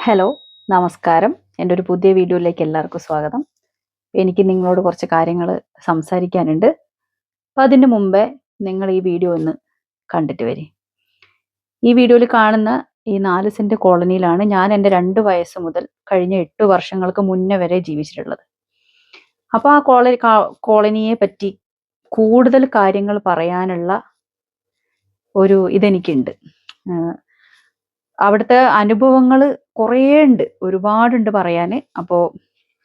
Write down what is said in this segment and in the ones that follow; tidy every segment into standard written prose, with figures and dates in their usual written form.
Hello, നമസ്കാരം. എൻ്റെ ഒരു പുതിയ വീഡിയോയിലേക്ക് എല്ലാവർക്കും സ്വാഗതം. എനിക്ക് നിങ്ങളോട് കുറച്ച് കാര്യങ്ങൾ സംസാരിക്കാനുണ്ട്. അപ്പോൾ അതിന് മുമ്പേ നിങ്ങൾ ഈ വീഡിയോ ഒന്ന് കണ്ടിട്ട് വരി. ഈ വീഡിയോയിൽ കാണുന്ന ഈ 4 സെന്റ് കോളനിയിലാണ് ഞാൻ എൻ്റെ 2 വയസ്സ് മുതൽ കഴിഞ്ഞ 8 വർഷങ്ങൾക്ക് മുന്നേ വരെ ജീവിച്ചിട്ടുള്ളത്. അപ്പോൾ ആ കോളനിയെ പറ്റി കൂടുതൽ കാര്യങ്ങൾ പറയാനുള്ള ഒരു ഇതെനിക്കുണ്ട്. അവിടുത്തെ അനുഭവങ്ങൾ കുറേ ഉണ്ട്, ഒരുപാടുണ്ട് പറയാൻ. അപ്പോൾ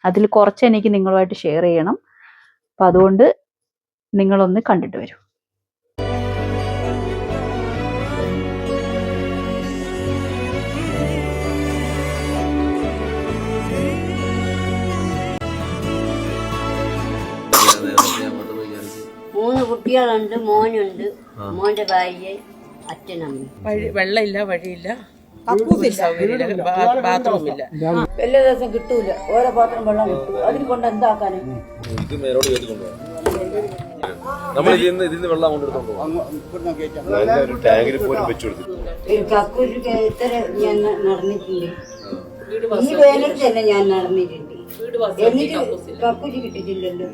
അതിൽ കുറച്ച് എനിക്ക് നിങ്ങളുമായിട്ട് ഷെയർ ചെയ്യണം. അപ്പം അതുകൊണ്ട് നിങ്ങളൊന്ന് കണ്ടിട്ട് വരൂ. മൂന്ന് കുട്ടികളുണ്ട്, മോനുണ്ട്, മോന്റെ ഭാര്യ, അച്ഛനമ്മ. വെള്ളമില്ല, വഴിയില്ല, സൗകര്യമില്ല, ബാത്റൂമില്ല. എല്ലാ ദിവസം കിട്ടൂല, ഓരോ പാത്രം വെള്ളം കിട്ടും. അതിന് കൊണ്ട് എന്താക്കാനും കക്കൂര് ഇത്ര ഞാൻ നടന്നിട്ടുണ്ട്. ഈ വേനൽ തന്നെ ഞാൻ നടന്നിട്ടുണ്ട്. എന്നിട്ട് കക്കൂര് കിട്ടിയിട്ടില്ലല്ലോ.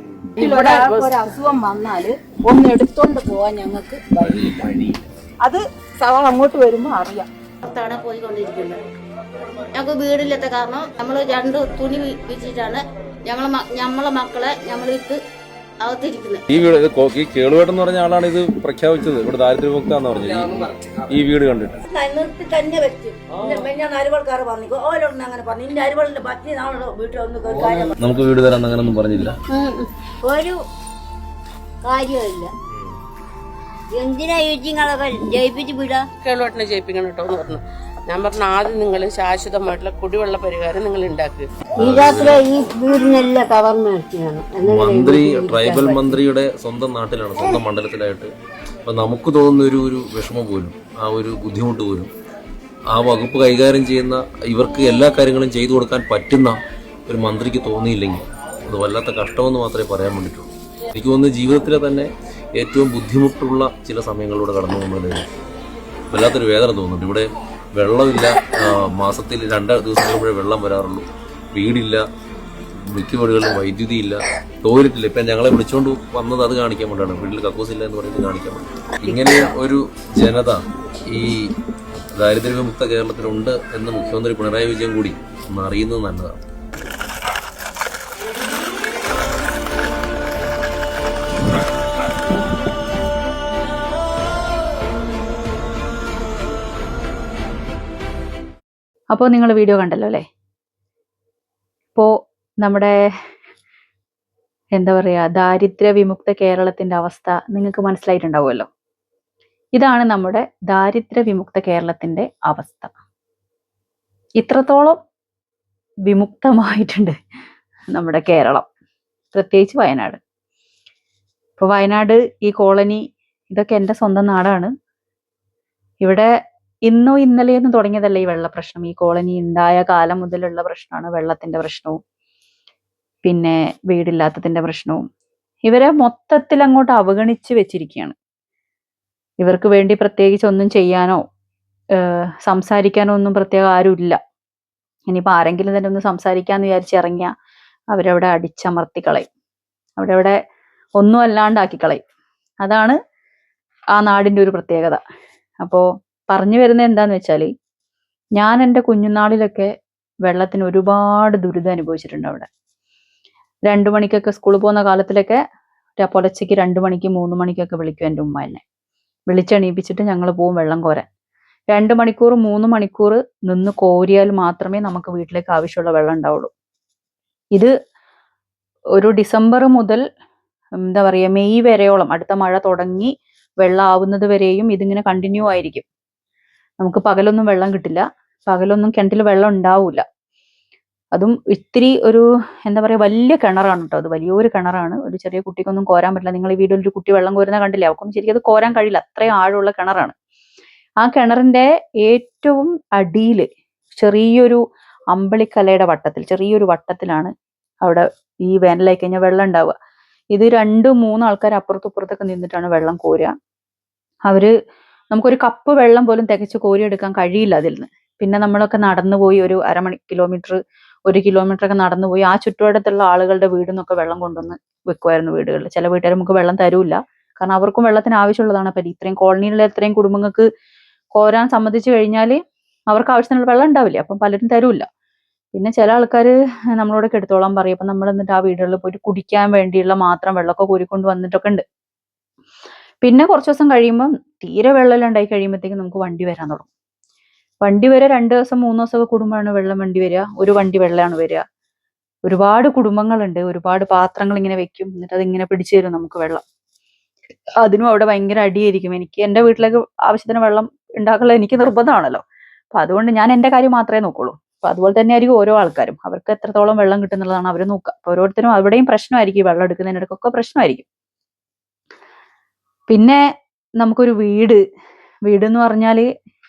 ഇവിടെ ഒരു അസുഖം വന്നാല് ഒന്ന് എടുത്തോണ്ട് പോവാൻ ഞങ്ങൾക്ക് വഴിയില്ല. അത് സവാൾ അങ്ങോട്ട് വരുമ്പോ അറിയാം. ാണ് പോയിക്കൊണ്ടിരിക്കുന്നത്. ഞങ്ങൾക്ക് വീടില്ലാത്ത കാരണം നമ്മൾ 2 തുണി വിരിച്ചിട്ടാണ് നമ്മളെ മക്കളെ നമ്മളിട്ട് അകത്തിരിക്കുന്നത്. ഈ വീട് ഈ കേളുവേട്ടെന്ന് പറഞ്ഞ ആളാണ് ഇത് പ്രഖ്യാപിച്ചത്. ഇവിടെ ദാരിദ്ര്യമുക്താന്ന് പറഞ്ഞത് ഈ വീട് കണ്ടിട്ട് നിർത്തി തന്നെ വെച്ചു. ഞാൻ അരിവൾക്കാർ പറഞ്ഞു ഓരോന്ന് അങ്ങനെ പറഞ്ഞു. ഇന്റെ അരിവളിന്റെ പറ്റി നാളെ വീട്ടിൽ ഒന്ന് നമുക്ക് വീട് തരാൻ അങ്ങനൊന്നും പറഞ്ഞില്ല. ഒരു കാര്യമില്ല. എന്തിനാ ഈറ്റിങ്ങളൊക്കെ ജയിപ്പിച്ച് വിടാ? കേളുവേട്ടനെ ജയിപ്പിക്കണം കേട്ടോ എന്ന് പറഞ്ഞു. ഞാൻ പറഞ്ഞു ആദ്യം നിങ്ങൾ ശാശ്വതമായിട്ടുള്ള കുടിവെള്ള പരിഹാരം നിങ്ങൾ ഉണ്ടാക്കുക. ഈ വീടിനെല്ലാം ഗവൺമെന്റ് മന്ത്രി ട്രൈബൽ മന്ത്രിയുടെ സ്വന്തം നാട്ടിലാണ്, സ്വന്തം മണ്ഡലത്തിലായിട്ട്. അപ്പൊ നമുക്ക് തോന്നുന്ന ഒരു വിഷമം പോലും, ആ ഒരു ബുദ്ധിമുട്ട് പോലും ആ വകുപ്പ് കൈകാര്യം ചെയ്യുന്ന ഇവർക്ക് എല്ലാ കാര്യങ്ങളും ചെയ്തു കൊടുക്കാൻ പറ്റുന്ന ഒരു മന്ത്രിക്ക് തോന്നിയില്ലെങ്കിൽ അത് വല്ലാത്ത കഷ്ടമെന്ന് മാത്രമേ പറയാൻ വേണ്ടിയിട്ടുള്ളൂ. എനിക്ക് തോന്നുന്നു ജീവിതത്തിലെ തന്നെ ഏറ്റവും ബുദ്ധിമുട്ടുള്ള ചില സമയങ്ങളിലൂടെ കടന്നു പോകുന്നത് വല്ലാത്തൊരു വേദന തോന്നുന്നുണ്ട്. ഇവിടെ വെള്ളമില്ല, മാസത്തിൽ 2 ദിവസം കഴിയുമ്പോഴേ വെള്ളം വരാറുള്ളൂ. വീടില്ല, മിക്ക വീടുകളിലും വൈദ്യുതി ഇല്ല, ടോയ്ലറ്റില്ല. ഇപ്പം ഞങ്ങളെ വിളിച്ചുകൊണ്ട് വന്നത് അത് കാണിക്കാൻ വേണ്ടിയാണ്, വീട്ടിൽ കക്കൂസില്ല എന്ന് പറയുന്നത് കാണിക്കാൻ വേണ്ടി. ഇങ്ങനെ ഒരു ജനത ഈ ദാരിദ്ര്യവിമുക്ത കേരളത്തിലുണ്ട് എന്ന് മുഖ്യമന്ത്രി പിണറായി വിജയൻ കൂടി ഒന്ന് അറിയുന്നത് നല്ലതാണ്. അപ്പോൾ നിങ്ങൾ വീഡിയോ കണ്ടല്ലോ അല്ലേ? ഇപ്പോൾ നമ്മുടെ എന്താ പറയുക, ദാരിദ്ര്യ വിമുക്ത കേരളത്തിൻ്റെ അവസ്ഥ നിങ്ങൾക്ക് മനസ്സിലായിട്ടുണ്ടാവുമല്ലോ. ഇതാണ് നമ്മുടെ ദാരിദ്ര്യ വിമുക്ത കേരളത്തിൻ്റെ അവസ്ഥ. ഇത്രത്തോളം വിമുക്തമായിട്ടുണ്ട് നമ്മുടെ കേരളം, പ്രത്യേകിച്ച് വയനാട്. ഇപ്പോൾ വയനാട് ഈ കോളനി ഇതൊക്കെ എൻ്റെ സ്വന്തം നാടാണ്. ഇവിടെ ഇന്നോ ഇന്നലെയൊന്നും തുടങ്ങിയതല്ല ഈ വെള്ള പ്രശ്നം. ഈ കോളനി ഉണ്ടായ കാലം മുതലുള്ള പ്രശ്നമാണ് വെള്ളത്തിന്റെ പ്രശ്നവും പിന്നെ വീടില്ലാത്തതിന്റെ പ്രശ്നവും. ഇവരെ മൊത്തത്തിൽ അങ്ങോട്ട് അവഗണിച്ച് വെച്ചിരിക്കുകയാണ്. ഇവർക്ക് വേണ്ടി പ്രത്യേകിച്ച് ഒന്നും ചെയ്യാനോ സംസാരിക്കാനോ ഒന്നും പ്രത്യേകം ആരുമില്ല. ഇനിയിപ്പോൾ ആരെങ്കിലും തന്നെ ഒന്ന് സംസാരിക്കാന്ന് വിചാരിച്ചിറങ്ങിയാൽ അവരവിടെ അടിച്ചമർത്തി കളയും, അവിടെ ഒന്നും അല്ലാണ്ടാക്കി കളയും. അതാണ് ആ നാടിൻ്റെ ഒരു പ്രത്യേകത. അപ്പോൾ പറഞ്ഞു വരുന്നത് എന്താന്ന് വെച്ചാൽ, ഞാൻ എൻ്റെ കുഞ്ഞുനാളിലൊക്കെ വെള്ളത്തിന് ഒരുപാട് ദുരിതം അനുഭവിച്ചിട്ടുണ്ട്. അവിടെ 2 മണിക്കൊക്കെ സ്കൂളിൽ പോകുന്ന കാലത്തിലൊക്കെ പുലർച്ചയ്ക്ക് 2 മണിക്ക് 3 മണിക്കൊക്കെ വിളിക്കും എൻ്റെ ഉമ്മ എന്നെ. വിളിച്ചെണീപ്പിച്ചിട്ട് ഞങ്ങൾ പോവും വെള്ളം കോരാൻ. 2 മണിക്കൂർ 3 മണിക്കൂർ നിന്ന് കോരിയാൽ മാത്രമേ നമുക്ക് വീട്ടിലേക്ക് ആവശ്യമുള്ള വെള്ളം ഉണ്ടാവുള്ളൂ. ഇത് ഒരു ഡിസംബർ മുതൽ എന്താ പറയുക മെയ് വരെയോളം, അടുത്ത മഴ തുടങ്ങി വെള്ളം ആവുന്നത് വരെയും ഇതിങ്ങനെ കണ്ടിന്യൂ ആയിരിക്കും. നമുക്ക് പകലൊന്നും വെള്ളം കിട്ടില്ല, പകലൊന്നും കിണറ്റിൽ വെള്ളം ഉണ്ടാവില്ല. അതും ഇത്തിരി ഒരു എന്താ പറയുക വലിയ കിണറാണ് കേട്ടോ. അത് വലിയൊരു കിണറാണ്. ഒരു ചെറിയ കുട്ടിക്കൊന്നും കോരാൻ പറ്റില്ല. നിങ്ങൾ ഈ വീഡിയോയിൽ ഒരു കുട്ടി വെള്ളം കോരുന്ന കണ്ടില്ലേ? അവർക്കൊന്നും ശരിക്കും അത് കോരാൻ കഴിയില്ല, അത്രയും ആഴമുള്ള കിണറാണ്. ആ കിണറിന്റെ ഏറ്റവും അടിയിൽ ചെറിയൊരു അമ്പളിക്കലയുടെ വട്ടത്തിൽ, ചെറിയൊരു വട്ടത്തിലാണ് അവിടെ ഈ വേനലായി കഴിഞ്ഞാൽ വെള്ളം ഉണ്ടാവുക. ഇത് 2-3 ആൾക്കാർ അപ്പുറത്തും ഇപ്പുറത്തൊക്കെ നിന്നിട്ടാണ് വെള്ളം കോരുക. നമുക്കൊരു കപ്പ് വെള്ളം പോലും തികച്ച് കോരിയെടുക്കാൻ കഴിയില്ല അതിൽ നിന്ന്. പിന്നെ നമ്മളൊക്കെ നടന്നു പോയി ഒരു കിലോമീറ്റർ 1 കിലോമീറ്റർ ഒക്കെ നടന്നു പോയി ആ ചുറ്റുവട്ടത്തുള്ള ആളുകളുടെ വീടിൽ നിന്നൊക്കെ വെള്ളം കൊണ്ടുവന്ന് വെക്കുമായിരുന്നു വീടുകളിൽ. ചില വീട്ടുകാർ നമുക്ക് വെള്ളം തരൂല്ല, കാരണം അവർക്കും വെള്ളത്തിന് ആവശ്യമുള്ളതാണ്. അപ്പം ഇത്രയും കോളനിയിലുള്ള ഇത്രയും കുടുംബങ്ങൾക്ക് കോരാൻ സമ്മതിച്ചു കഴിഞ്ഞാൽ അവർക്ക് ആവശ്യത്തിനുള്ള വെള്ളം ഉണ്ടാവില്ല, അപ്പം പലരും തരൂല്ല. പിന്നെ ചില ആൾക്കാർ നമ്മളോടൊക്കെ എടുത്തോളാൻ പറയും. അപ്പം നമ്മൾ എന്നിട്ട് ആ വീടുകളിൽ പോയിട്ട് കുടിക്കാൻ വേണ്ടിയുള്ള മാത്രം വെള്ളമൊക്കെ കോരിക്കൊണ്ട് വന്നിട്ടൊക്കെ ഉണ്ട്. പിന്നെ കുറച്ച് ദിവസം കഴിയുമ്പം തീരെ വെള്ളം ഉണ്ടായി കഴിയുമ്പോഴത്തേക്കും നമുക്ക് വണ്ടി വരാൻ തുടങ്ങും. വണ്ടി വരെ 2 ദിവസം 3 ദിവസമൊക്കെ കൂടുമ്പോഴാണ് വെള്ളം വണ്ടി വരിക. ഒരു വണ്ടി വെള്ളമാണ് വരിക. ഒരുപാട് കുടുംബങ്ങളുണ്ട്, ഒരുപാട് പാത്രങ്ങൾ ഇങ്ങനെ വെക്കും, എന്നിട്ട് അതിങ്ങനെ പിടിച്ചു തരും നമുക്ക് വെള്ളം. അതിനും അവിടെ ഭയങ്കര അടിയായിരിക്കും. എനിക്ക് എൻ്റെ വീട്ടിലേക്ക് ആവശ്യത്തിന് വെള്ളം ഉണ്ടാക്കാനുള്ള എനിക്ക് നിർബന്ധമാണല്ലോ. അപ്പൊ അതുകൊണ്ട് ഞാൻ എൻ്റെ കാര്യം മാത്രമേ നോക്കുള്ളൂ. അപ്പൊ അതുപോലെ തന്നെ ആയിരിക്കും ഓരോ ആൾക്കാരും, അവർക്ക് എത്രത്തോളം വെള്ളം കിട്ടുന്നുള്ളതാണ് അവർ നോക്കുക. അപ്പൊ ഓരോരുത്തരും അവിടെയും പ്രശ്നമായിരിക്കും, വെള്ളം എടുക്കുന്നതിനിടയ്ക്കൊക്കെ പ്രശ്നമായിരിക്കും. പിന്നെ നമുക്കൊരു വീട് എന്ന് പറഞ്ഞാൽ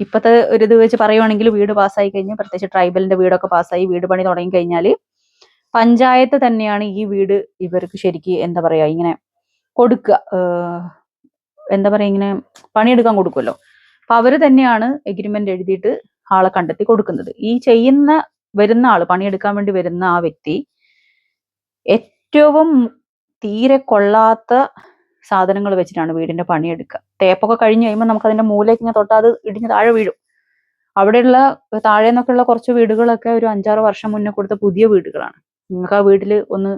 ഇപ്പോഴത്തെ ഒരു ഇത് വെച്ച് പറയുവാണെങ്കിൽ വീട് പാസ്സായി കഴിഞ്ഞ്, പ്രത്യേകിച്ച് ട്രൈബലിന്റെ വീടൊക്കെ പാസ്സായി വീട് പണി തുടങ്ങി കഴിഞ്ഞാൽ പഞ്ചായത്ത് തന്നെയാണ് ഈ വീട് ഇവർക്ക് ശരിക്ക് എന്താ പറയാ ഇങ്ങനെ കൊടുക്കുക, എന്താ പറയാ ഇങ്ങനെ പണിയെടുക്കാൻ കൊടുക്കുമല്ലോ. അപ്പൊ അവര് തന്നെയാണ് എഗ്രിമെന്റ് എഴുതിയിട്ട് ആളെ കണ്ടെത്തി കൊടുക്കുന്നത്. ഈ വരുന്ന ആള്, പണിയെടുക്കാൻ വേണ്ടി വരുന്ന ആ വ്യക്തി ഏറ്റവും തീരെ കൊള്ളാത്ത സാധനങ്ങൾ വെച്ചിട്ടാണ് വീടിന്റെ പണിയെടുക്കുക. തേപ്പൊക്കെ കഴിഞ്ഞ് കഴിയുമ്പോൾ നമുക്ക് അതിന്റെ മൂലയ്ക്ക് ഇങ്ങനെ തൊട്ടാൽ അത് ഇടിഞ്ഞ് താഴെ വീഴും. അവിടെയുള്ള താഴെ നിന്നൊക്കെയുള്ള കുറച്ച് വീടുകളൊക്കെ ഒരു 5-6 വർഷം മുന്നേ കൊടുത്ത പുതിയ വീടുകളാണ്. നിങ്ങൾക്ക് ആ വീട്ടിൽ ഒന്ന്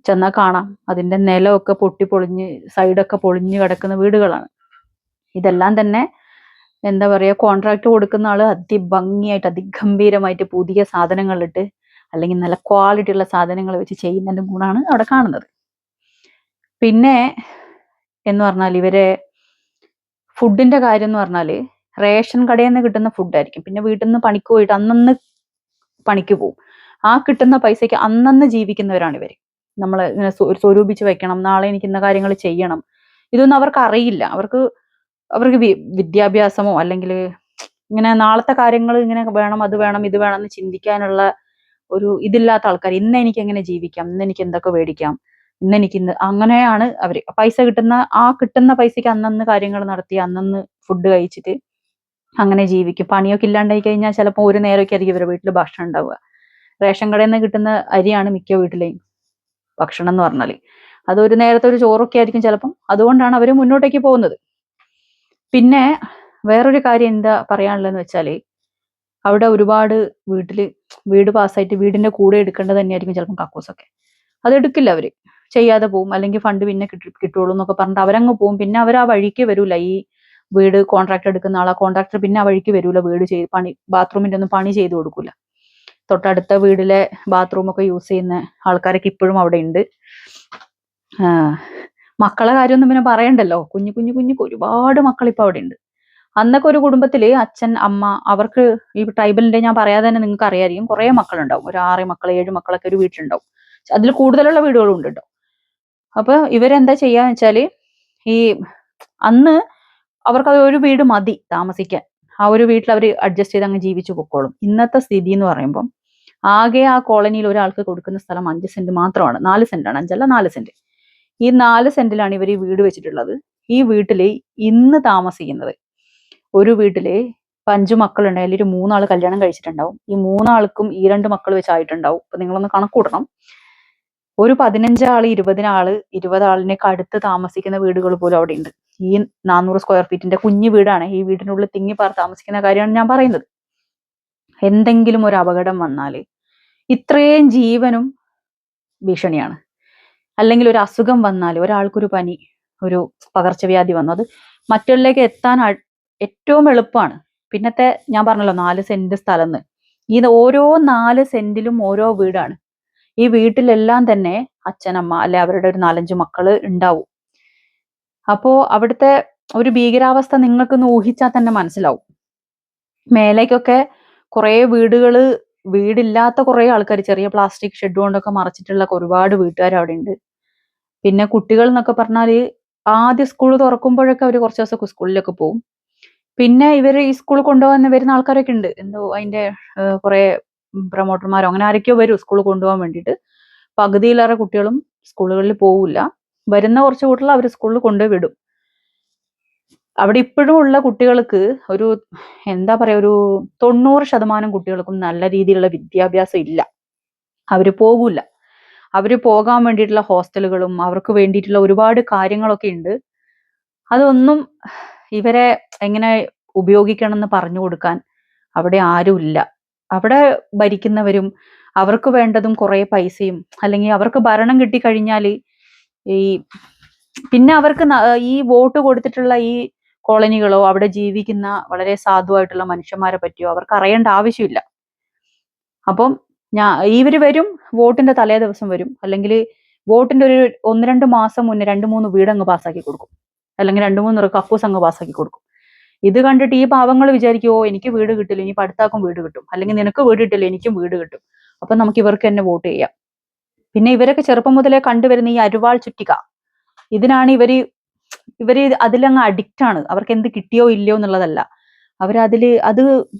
ചെന്നാൽ കാണാം, അതിന്റെ നിലമൊക്കെ പൊട്ടിപ്പൊളിഞ്ഞ് സൈഡൊക്കെ പൊളിഞ്ഞ് കിടക്കുന്ന വീടുകളാണ്. ഇതെല്ലാം തന്നെ എന്താ പറയുക, കോൺട്രാക്ട് കൊടുക്കുന്ന ആള് അതിഭംഗിയായിട്ട് അതിഗംഭീരമായിട്ട് പുതിയ സാധനങ്ങളിട്ട് അല്ലെങ്കിൽ നല്ല ക്വാളിറ്റി ഉള്ള സാധനങ്ങൾ വെച്ച് ചെയ്യുന്നതിന്റെ ഗുണമാണ് അവിടെ കാണുന്നത്. പിന്നെ എന്ന് പറഞ്ഞാൽ ഇവരെ ഫുഡിന്റെ കാര്യം എന്ന് പറഞ്ഞാൽ റേഷൻ കടയിൽ നിന്ന് കിട്ടുന്ന ഫുഡായിരിക്കും. പിന്നെ വീട്ടിൽ നിന്ന് പണിക്ക് പോയിട്ട് അന്നന്ന് പണിക്ക് പോകും. ആ കിട്ടുന്ന പൈസയ്ക്ക് അന്നന്ന് ജീവിക്കുന്നവരാണ് ഇവര്. നമ്മൾ ഇങ്ങനെ സ്വരൂപിച്ച് വെക്കണം, നാളെ എനിക്ക് ഇന്ന കാര്യങ്ങൾ ചെയ്യണം, ഇതൊന്നും അവർക്ക് അറിയില്ല. അവർക്ക് വിദ്യാഭ്യാസമോ അല്ലെങ്കിൽ ഇങ്ങനെ നാളത്തെ കാര്യങ്ങൾ ഇങ്ങനെ വേണം അത് വേണം ഇത് വേണം എന്ന് ചിന്തിക്കാനുള്ള ഒരു ഇതില്ലാത്ത ആൾക്കാർ. ഇന്ന് എനിക്ക് എങ്ങനെ ജീവിക്കാം, ഇന്ന് എനിക്ക് എന്തൊക്കെ മേടിക്കാം, അങ്ങനെയാണ് അവര്. കിട്ടുന്ന പൈസക്ക് അന്നന്ന് കാര്യങ്ങൾ നടത്തി അന്നന്ന് ഫുഡ് കഴിച്ചിട്ട് അങ്ങനെ ജീവിക്കും. പണിയൊക്കെ ഇല്ലാണ്ടായി കഴിഞ്ഞാൽ ചിലപ്പോൾ ഒരു നേരമൊക്കെ ആയിരിക്കും ഇവരുടെ വീട്ടിൽ ഭക്ഷണം ഉണ്ടാവുക. റേഷൻ കടയിൽ നിന്ന് കിട്ടുന്ന അരിയാണ് മിക്ക വീട്ടിലെയും ഭക്ഷണം എന്ന് പറഞ്ഞാൽ. അതൊരു നേരത്തെ ഒരു ചോറൊക്കെ ആയിരിക്കും ചിലപ്പം. അതുകൊണ്ടാണ് അവർ മുന്നോട്ടേക്ക് പോകുന്നത്. പിന്നെ വേറൊരു കാര്യം എന്താ പറയാനുള്ളതെന്ന് വെച്ചാൽ, അവിടെ ഒരുപാട് വീട് പാസ്സായിട്ട് വീടിന്റെ കൂടെ എടുക്കേണ്ടത് തന്നെയായിരിക്കും ചിലപ്പം കക്കൂസൊക്കെ. അത് എടുക്കില്ല അവര്, ചെയ്യാതെ പോവും. അല്ലെങ്കിൽ ഫണ്ട് പിന്നെ കിട്ടുള്ളൂ എന്നൊക്കെ പറഞ്ഞിട്ട് അവരങ്ങ് പോവും. പിന്നെ അവർ ആ വഴിക്ക് വരൂല. ഈ വീട് കോൺട്രാക്ട് എടുക്കുന്ന ആളാ കോൺട്രാക്ടർ പിന്നെ ആ വഴിക്ക് വരൂല. ബാത്റൂമിന്റെ ഒന്നും പണി ചെയ്തു കൊടുക്കൂല. തൊട്ടടുത്ത വീട്ടിലെ ബാത്റൂമൊക്കെ യൂസ് ചെയ്യുന്ന ആൾക്കാരൊക്കെ ഇപ്പോഴും അവിടെ ഉണ്ട്. മക്കളെ കാര്യമൊന്നും പിന്നെ പറയണ്ടല്ലോ. കുഞ്ഞു ഒരുപാട് മക്കൾ ഇപ്പൊ അവിടെ ഉണ്ട്. അന്നൊക്കെ ഒരു കുടുംബത്തില് അച്ഛൻ അമ്മ, അവർക്ക് ഈ ട്രൈബലിന്റെ ഞാൻ പറയാതെ തന്നെ നിങ്ങൾക്ക് അറിയായിരിക്കും, കുറെ മക്കളുണ്ടാവും. ഒരു 6 മക്കൾ 7 മക്കളൊക്കെ ഒരു വീട്ടിലുണ്ടാവും. അതിൽ കൂടുതലുള്ള വീടുകളും ഉണ്ട് കേട്ടോ. അപ്പൊ ഇവരെന്താ ചെയ്യാന്ന് വെച്ചാല്, ഈ അന്ന് അവർക്കത് ഒരു വീട് മതി താമസിക്കാൻ. ആ ഒരു വീട്ടിൽ അവർ അഡ്ജസ്റ്റ് ചെയ്ത് അങ്ങ് ജീവിച്ചു പൊക്കോളും. ഇന്നത്തെ സ്ഥിതി എന്ന് പറയുമ്പോൾ ആകെ ആ കോളനിയിൽ ഒരാൾക്ക് കൊടുക്കുന്ന സ്ഥലം 5 സെന്റ് മാത്രമാണ്. 4 സെന്റാണ്, 5 അല്ല 4 സെന്റ്. ഈ 4 സെന്റിലാണ് ഇവർ ഈ വീട് വെച്ചിട്ടുള്ളത്. ഈ വീട്ടില് ഇന്ന് താമസിക്കുന്നത് ഒരു വീട്ടില് 5 മക്കളുണ്ട്. അതിൽ ഒരു 3 ആള് കല്യാണം കഴിച്ചിട്ടുണ്ടാവും. ഈ 3 ആൾക്കും ഈ 2 മക്കൾ വെച്ചായിട്ടുണ്ടാവും. അപ്പൊ നിങ്ങളൊന്ന് കണക്കൂട്ടണം. ഒരു 15 ആള് 20 ആളിനൊക്കെ അടുത്ത് താമസിക്കുന്ന വീടുകൾ പോലും അവിടെ ഉണ്ട്. ഈ 400 സ്ക്വയർ ഫീറ്റിന്റെ കുഞ്ഞു വീടാണ്. ഈ വീടിനുള്ളിൽ തിങ്ങിപ്പാർ താമസിക്കുന്ന കാര്യമാണ് ഞാൻ പറയുന്നത്. എന്തെങ്കിലും ഒരു അപകടം വന്നാല് ഇത്രയും ജീവനും ഭീഷണിയാണ്. അല്ലെങ്കിൽ ഒരു അസുഖം വന്നാൽ, ഒരാൾക്കൊരു പനി, ഒരു പകർച്ചവ്യാധി വന്നു, അത് മറ്റുള്ളവരിലേക്ക് എത്താൻ ഏറ്റവും എളുപ്പമാണ്. പിന്നത്തെ ഞാൻ പറഞ്ഞല്ലോ 4 സെന്റ് സ്ഥലം. ഈ ഓരോ 4 സെന്റിലും ഓരോ വീടാണ്. ഈ വീട്ടിലെല്ലാം തന്നെ അച്ഛനമ്മ അല്ലെ അവരുടെ ഒരു 4-5 മക്കള് ഉണ്ടാവും. അപ്പോ അവിടുത്തെ ഒരു ഭീകരാവസ്ഥ നിങ്ങൾക്കൊന്ന് ഊഹിച്ചാൽ തന്നെ മനസ്സിലാവും. മേലേക്കൊക്കെ കുറെ വീടില്ലാത്ത കുറെ ആൾക്കാർ, ചെറിയ പ്ലാസ്റ്റിക് ഷെഡ് കൊണ്ടൊക്കെ മറച്ചിട്ടുള്ള ഒരുപാട് വീട്ടുകാർ അവിടെ ഉണ്ട്. പിന്നെ കുട്ടികൾ എന്നൊക്കെ പറഞ്ഞാല് ആദ്യം സ്കൂൾ തുറക്കുമ്പോഴൊക്കെ അവർ കുറച്ച് ദിവസമൊക്കെ സ്കൂളിലൊക്കെ പോകും. പിന്നെ ഇവർ ഈ സ്കൂളിൽ കൊണ്ടുപോകാൻ വരുന്ന ആൾക്കാരൊക്കെ ഉണ്ട്. എന്തോ അതിന്റെ കുറെ പ്രൊമോട്ടർമാരോ അങ്ങനെ ആരൊക്കെയോ വരും സ്കൂളിൽ കൊണ്ടുപോകാൻ വേണ്ടിയിട്ട്. പകുതിയിലേറെ കുട്ടികളും സ്കൂളുകളിൽ പോവില്ല. വരുന്ന കുറച്ച് കുട്ടികൾ അവർ സ്കൂളിൽ കൊണ്ടുപോയി വിടും. അവിടെ ഇപ്പോഴും ഉള്ള കുട്ടികൾക്ക് ഒരു എന്താ പറയാ, ഒരു 90% കുട്ടികൾക്കും നല്ല രീതിയിലുള്ള വിദ്യാഭ്യാസം ഇല്ല. അവര് പോകൂല. അവര് പോകാൻ വേണ്ടിയിട്ടുള്ള ഹോസ്റ്റലുകളും അവർക്ക് വേണ്ടിയിട്ടുള്ള ഒരുപാട് കാര്യങ്ങളൊക്കെ ഉണ്ട്. അതൊന്നും ഇവരെ എങ്ങനെ ഉപയോഗിക്കണം എന്ന് പറഞ്ഞു കൊടുക്കാൻ അവിടെ ആരുമില്ല. അവിടെ ഭരിക്കുന്നവരും അവർക്ക് വേണ്ടതും കുറെ പൈസയും, അല്ലെങ്കിൽ അവർക്ക് ഭരണം കിട്ടിക്കഴിഞ്ഞാല് ഈ പിന്നെ അവർക്ക് ഈ വോട്ട് കൊടുത്തിട്ടുള്ള ഈ കോളനികളോ അവിടെ ജീവിക്കുന്ന വളരെ സാധുവായിട്ടുള്ള മനുഷ്യന്മാരെ പറ്റിയോ അവർക്ക് അറിയേണ്ട ആവശ്യമില്ല. അപ്പം ഇവര് വരും, വോട്ടിന്റെ തലേ ദിവസം വരും, അല്ലെങ്കിൽ വോട്ടിന്റെ ഒരു 1-2 മാസം മുന്നേ 2-3 വീട് അങ്ങ് പാസ്സാക്കി കൊടുക്കും, അല്ലെങ്കിൽ 2-3 കക്കൂസ് അങ്ങ് പാസ്സാക്കി കൊടുക്കും. ഇത് കണ്ടിട്ട് ഈ പാവങ്ങൾ വിചാരിക്കും, ഓ എനിക്ക് വീട് കിട്ടില്ല, ഇനി അടുത്താക്കും വീട് കിട്ടും, അല്ലെങ്കിൽ നിനക്ക് വീട് കിട്ടില്ല എനിക്കും വീട് കിട്ടും, അപ്പൊ നമുക്ക് ഇവർക്ക് തന്നെ വോട്ട് ചെയ്യാം. പിന്നെ ഇവരൊക്കെ ചെറുപ്പം മുതലേ കണ്ടുവരുന്ന ഈ അരിവാൾ ചുറ്റിക, ഇതിനാണ് ഇവര് അതിലങ്ങ് അഡിക്റ്റ് ആണ്. അവർക്ക് എന്ത് കിട്ടിയോ ഇല്ലയോ എന്നുള്ളതല്ല, അത്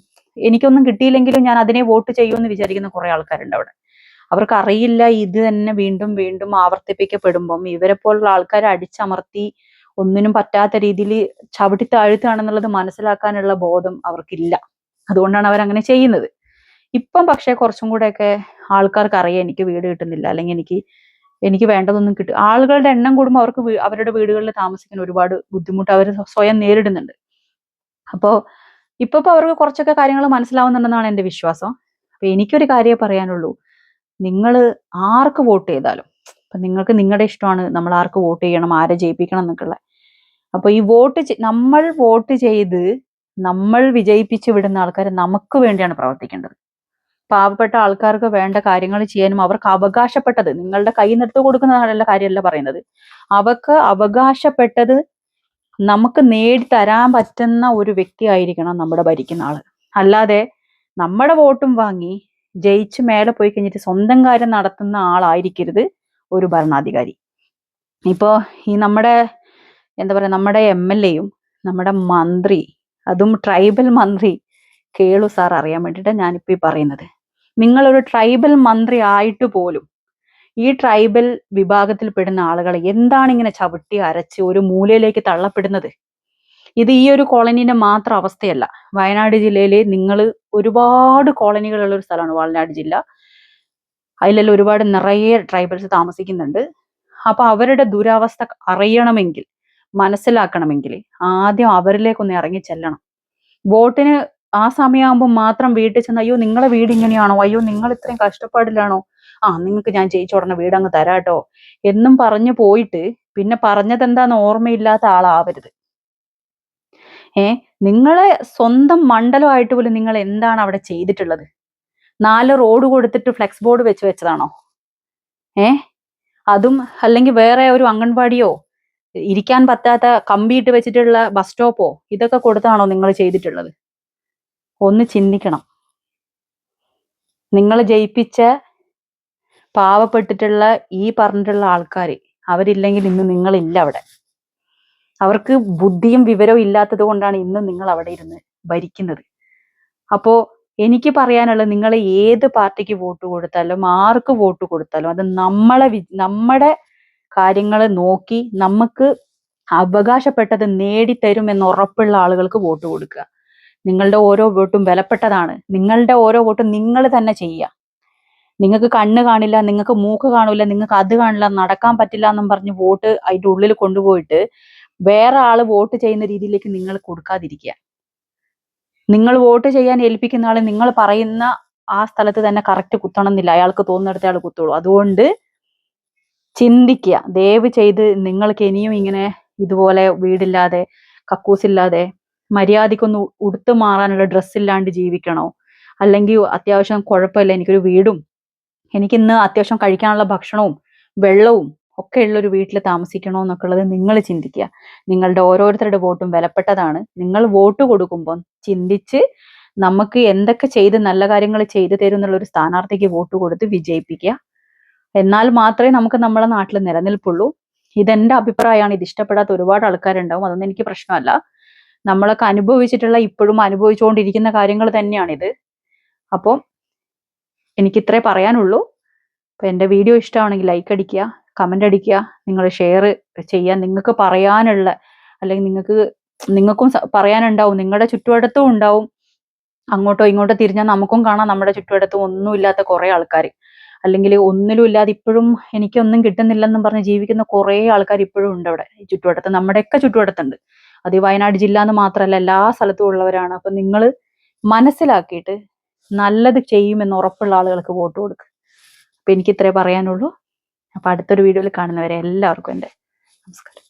എനിക്കൊന്നും കിട്ടിയില്ലെങ്കിലും ഞാൻ അതിനെ വോട്ട് ചെയ്യുമെന്ന് വിചാരിക്കുന്ന കുറെ ആൾക്കാരുണ്ട് അവിടെ. അവർക്ക് അറിയില്ല ഇത് തന്നെ വീണ്ടും വീണ്ടും ആവർത്തിപ്പിക്കപ്പെടുമ്പം ഇവരെ പോലുള്ള ആൾക്കാരെ അടിച്ചമർത്തി ഒന്നിനും പറ്റാത്ത രീതിയിൽ ചവിട്ടി താഴ്ത്തുകയാണെന്നുള്ളത് മനസ്സിലാക്കാനുള്ള ബോധം അവർക്കില്ല. അതുകൊണ്ടാണ് അവരങ്ങനെ ചെയ്യുന്നത്. ഇപ്പം പക്ഷെ കുറച്ചും കൂടെയൊക്കെ ആൾക്കാർക്ക് അറിയാം എനിക്ക് വീട് കിട്ടുന്നില്ല, അല്ലെങ്കിൽ എനിക്ക് വേണ്ടതൊന്നും കിട്ടും. ആളുകളുടെ എണ്ണം കൂടുമ്പോൾ അവർക്ക് അവരുടെ വീടുകളിൽ താമസിക്കാൻ ഒരുപാട് ബുദ്ധിമുട്ട് അവർ സ്വയം നേരിടുന്നുണ്ട്. അപ്പോ ഇപ്പൊ അവർക്ക് കുറച്ചൊക്കെ കാര്യങ്ങൾ മനസ്സിലാവുന്നുണ്ടെന്നാണ് എന്റെ വിശ്വാസം. അപ്പൊ എനിക്കൊരു കാര്യമേ പറയാനുള്ളൂ, നിങ്ങൾ ആർക്ക് വോട്ട് ചെയ്താലും, അപ്പൊ നിങ്ങൾക്ക് നിങ്ങളുടെ ഇഷ്ടമാണ് നമ്മൾ ആർക്ക് വോട്ട് ചെയ്യണം, ആരെ ജയിപ്പിക്കണം എന്നൊക്കെയുള്ള. അപ്പൊ ഈ നമ്മൾ വോട്ട് ചെയ്ത് നമ്മൾ വിജയിപ്പിച്ചു വിടുന്ന ആൾക്കാർ നമുക്ക് വേണ്ടിയാണ് പ്രവർത്തിക്കേണ്ടത്. പാവപ്പെട്ട ആൾക്കാർക്ക് വേണ്ട കാര്യങ്ങൾ ചെയ്യാനും അവർക്ക് അവകാശപ്പെട്ടത്, നിങ്ങളുടെ കയ്യിൽ നിന്ന് എടുത്തു കൊടുക്കുന്ന കാര്യമല്ല പറയുന്നത്, അവർക്ക് അവകാശപ്പെട്ടത് നമുക്ക് നേടിത്തരാൻ പറ്റുന്ന ഒരു വ്യക്തി ആയിരിക്കണം നമ്മുടെ ഭരിക്കുന്ന ആള്. അല്ലാതെ നമ്മുടെ വോട്ടും വാങ്ങി ജയിച്ച് മേലെ പോയി കഴിഞ്ഞിട്ട് സ്വന്തം കാര്യം നടത്തുന്ന ആളായിരിക്കരുത് ഒരു ഭരണാധികാരി. ഇപ്പോ ഈ നമ്മുടെ എന്താ പറയാ, നമ്മുടെ MLA-യും നമ്മുടെ മന്ത്രി, അതും ട്രൈബൽ മന്ത്രി കേളു സാർ അറിയാൻ വേണ്ടിയിട്ട് ഞാനിപ്പോ ഈ പറയുന്നത്, നിങ്ങളൊരു ട്രൈബൽ മന്ത്രി ആയിട്ട് പോലും ഈ ട്രൈബൽ വിഭാഗത്തിൽ പെടുന്ന ആളുകളെ എന്താണ് ഇങ്ങനെ ചവിട്ടി അരച്ച് ഒരു മൂലയിലേക്ക് തള്ളപ്പെടുന്നത്? ഇത് ഈ ഒരു കോളനീന്റെ മാത്രം അവസ്ഥയല്ല. വയനാട് ജില്ലയില് നിങ്ങൾ ഒരുപാട് കോളനികളുള്ള ഒരു സ്ഥലമാണ് വയനാട് ജില്ല. അതിലെല്ലാം ഒരുപാട് നിറയെ ട്രൈബൽസ് താമസിക്കുന്നുണ്ട്. അപ്പൊ അവരുടെ ദുരവസ്ഥ അറിയണമെങ്കിൽ, മനസ്സിലാക്കണമെങ്കിൽ ആദ്യം അവരിലേക്കൊന്ന് ഇറങ്ങി ചെല്ലണം. വോട്ടിന് ആ സമയമാകുമ്പോൾ മാത്രം വീട്ടിൽ ചെന്ന്, അയ്യോ നിങ്ങളെ വീട് ഇങ്ങനെയാണോ, അയ്യോ നിങ്ങൾ ഇത്രയും കഷ്ടപ്പാടിലാണോ, നിങ്ങൾക്ക് ഞാൻ ജയിച്ചുടനെ വീട് അങ്ങ് തരാട്ടോ എന്നും പറഞ്ഞു പോയിട്ട് പിന്നെ പറഞ്ഞതെന്താന്ന് ഓർമ്മയില്ലാത്ത ആളാവരുത്. നിങ്ങളെ സ്വന്തം മണ്ഡലമായിട്ട് പോലും നിങ്ങൾ എന്താണ് അവിടെ ചെയ്തിട്ടുള്ളത്? 4 റോഡ് കൊടുത്തിട്ട് ഫ്ലെക്സ് ബോർഡ് വെച്ചതാണോ? അതും അല്ലെങ്കിൽ വേറെ ഒരു അംഗൻവാടിയോ ഇരിക്കാൻ പറ്റാത്ത കമ്പിയിട്ട് വെച്ചിട്ടുള്ള ബസ് സ്റ്റോപ്പോ ഇതൊക്കെ കൊടുത്താണോ നിങ്ങൾ ചെയ്തിട്ടുള്ളത്? ഒന്ന് ചിന്തിക്കണം. നിങ്ങൾ ജയിപ്പിച്ച പാവപ്പെട്ടിട്ടുള്ള ഈ പറഞ്ഞിട്ടുള്ള ആൾക്കാര് അവരില്ലെങ്കിൽ ഇന്ന് നിങ്ങളില്ല അവിടെ. അവർക്ക് ബുദ്ധിയും വിവരവും ഇല്ലാത്തത് കൊണ്ടാണ് ഇന്ന് നിങ്ങൾ അവിടെ ഇരുന്ന് ഭരിക്കുന്നത്. അപ്പോ എനിക്ക് പറയാനുള്ളത്, നിങ്ങൾ ഏത് പാർട്ടിക്ക് വോട്ട് കൊടുത്താലും ആർക്ക് വോട്ട് കൊടുത്താലും അത് നമ്മുടെ കാര്യങ്ങൾ നോക്കി നമുക്ക് അവകാശപ്പെട്ടത് നേടിത്തരും എന്ന് ഉറപ്പുള്ള ആളുകൾക്ക് വോട്ട് കൊടുക്കുക. നിങ്ങളുടെ ഓരോ വോട്ടും വിലപ്പെട്ടതാണ്. നിങ്ങളുടെ ഓരോ വോട്ടും നിങ്ങൾ തന്നെ ചെയ്യുക. നിങ്ങൾക്ക് കണ്ണ് കാണില്ല, നിങ്ങൾക്ക് മൂക്ക് കാണില്ല, നിങ്ങൾക്ക് അത് കാണില്ല, നടക്കാൻ പറ്റില്ല എന്നും പറഞ്ഞ് വോട്ട് അതിന്റെ ഉള്ളിൽ കൊണ്ടുപോയിട്ട് വേറെ ആള് വോട്ട് ചെയ്യുന്ന രീതിയിലേക്ക് നിങ്ങൾ കൊടുക്കാതിരിക്കുക. നിങ്ങൾ വോട്ട് ചെയ്യാൻ ഏൽപ്പിക്കുന്ന ആള് നിങ്ങൾ പറയുന്ന ആ സ്ഥലത്ത് തന്നെ കറക്റ്റ് കുത്തണം എന്നില്ല, അയാൾക്ക് തോന്നുന്നിടത്ത് അയാൾ കുത്തുള്ളൂ. അതുകൊണ്ട് ചിന്തിക്കുക. ദയവ് ചെയ്ത് നിങ്ങൾക്ക് ഇനിയും ഇങ്ങനെ ഇതുപോലെ വീടില്ലാതെ കക്കൂസില്ലാതെ മര്യാദക്കൊന്ന് ഉടുത്തു മാറാനുള്ള ഡ്രസ്സില്ലാണ്ട് ജീവിക്കണോ, അല്ലെങ്കിൽ അത്യാവശ്യം കുഴപ്പമില്ല എനിക്കൊരു വീടും എനിക്കിന്ന് അത്യാവശ്യം കഴിക്കാനുള്ള ഭക്ഷണവും വെള്ളവും ഒക്കെ ഉള്ളൊരു വീട്ടിൽ താമസിക്കണോ എന്നൊക്കെ ഉള്ളത് നിങ്ങൾ ചിന്തിക്കുക. നിങ്ങളുടെ ഓരോരുത്തരുടെ വോട്ടും വിലപ്പെട്ടതാണ്. നിങ്ങൾ വോട്ട് കൊടുക്കുമ്പോൾ ചിന്തിച്ച് നമുക്ക് എന്തൊക്കെ ചെയ്ത് നല്ല കാര്യങ്ങൾ ചെയ്തു തരും എന്നുള്ള ഒരു സ്ഥാനാർത്ഥിക്ക് വോട്ട് കൊടുത്ത് വിജയിപ്പിക്കുക. എന്നാൽ മാത്രമേ നമുക്ക് നമ്മളെ നാട്ടിൽ നിലനിൽപ്പുള്ളൂ. ഇതെന്റെ അഭിപ്രായമാണ്. ഇത് ഇഷ്ടപ്പെടാത്ത ഒരുപാട് ആൾക്കാരുണ്ടാവും, അതൊന്നും എനിക്ക് പ്രശ്നമല്ല. നമ്മളൊക്കെ അനുഭവിച്ചിട്ടുള്ള, ഇപ്പോഴും അനുഭവിച്ചുകൊണ്ടിരിക്കുന്ന കാര്യങ്ങൾ തന്നെയാണിത്. അപ്പോൾ എനിക്ക് ഇത്രേ പറയാനുള്ളൂ. അപ്പൊ എൻ്റെ വീഡിയോ ഇഷ്ടമാണെങ്കിൽ ലൈക്ക് അടിക്കുക, കമന്റ് അടിക്കുക, നിങ്ങൾ ഷെയർ ചെയ്യാൻ, നിങ്ങൾക്ക് പറയാനുള്ള അല്ലെങ്കിൽ നിങ്ങൾക്ക് നിങ്ങൾക്കും പറയാനുണ്ടാവും, നിങ്ങളുടെ ചുറ്റുവട്ടത്തും ഉണ്ടാവും. അങ്ങോട്ടോ ഇങ്ങോട്ടോ തിരിഞ്ഞാൽ നമുക്കും കാണാം നമ്മുടെ ചുറ്റുവട്ടത്തും ഒന്നുമില്ലാത്ത കുറെ ആൾക്കാർ, അല്ലെങ്കിൽ ഒന്നിലും ഇല്ലാതെ ഇപ്പോഴും എനിക്കൊന്നും കിട്ടുന്നില്ലെന്നും പറഞ്ഞ് ജീവിക്കുന്ന കുറേ ആൾക്കാർ ഇപ്പോഴും ഉണ്ട് അവിടെ ഈ ചുറ്റുവട്ടത്ത്, നമ്മുടെയൊക്കെ ചുറ്റുവട്ടത്തുണ്ട്. അത് ഈ വയനാട് ജില്ല എന്ന് മാത്രമല്ല എല്ലാ സ്ഥലത്തും ഉള്ളവരാണ്. അപ്പൊ നിങ്ങൾ മനസ്സിലാക്കിയിട്ട് നല്ലത് ചെയ്യുമെന്ന് ഉറപ്പുള്ള ആളുകൾക്ക് വോട്ട് കൊടുക്കുക. അപ്പൊ എനിക്ക് ഇത്രേ പറയാനുള്ളൂ. അപ്പൊ അടുത്തൊരു വീഡിയോയിൽ കാണുന്നവരെ എല്ലാവർക്കും എൻ്റെ നമസ്കാരം.